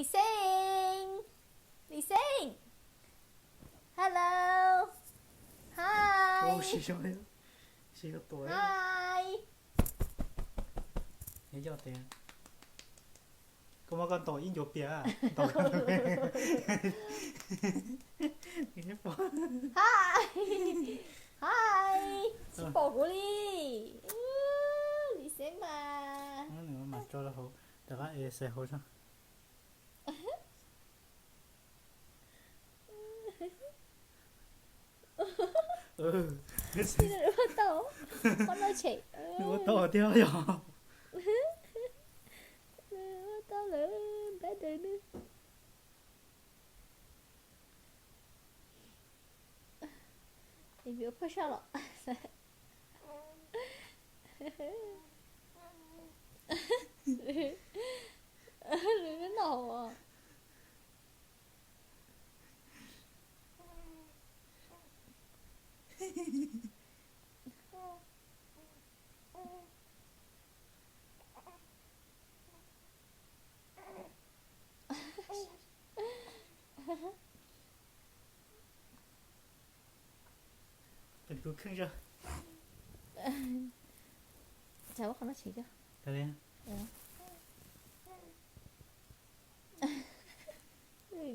李星，李星，Hello，哦，Hi，Hi，是個袋啊！你叫爹，咁我講抖音就別啊，抖音你放，Hi，吃火锅哩，李星嘛，你媽媽做得好，大家嘢食好咗。你食，你攞到，我攞錢，我倒掉咗。我到了，拜拜了。你别破笑了，你个闹啊！เป็นตัวครึ่งจ้ะ Chào bác con nói chị chưa? อะไรนะ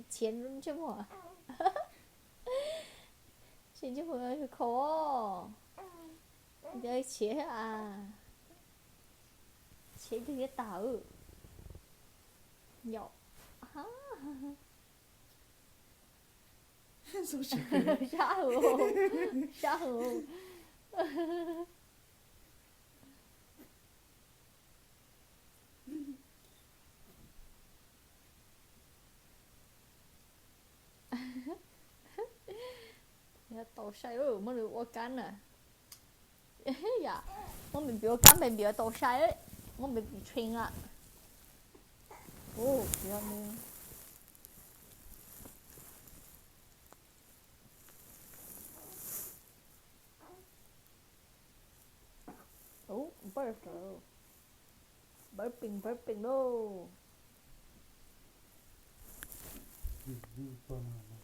钱这么，钱这么是抠，你的钱啊，钱这些大哦，要，啊，そうしく啥哦，啥哦，要倒晒哦，没得我干了，哎呀，我们比我干，没比我倒晒了，我没比吹啊，哦，不要那。Oh, burp burping burping no. อืมประมาณนั้น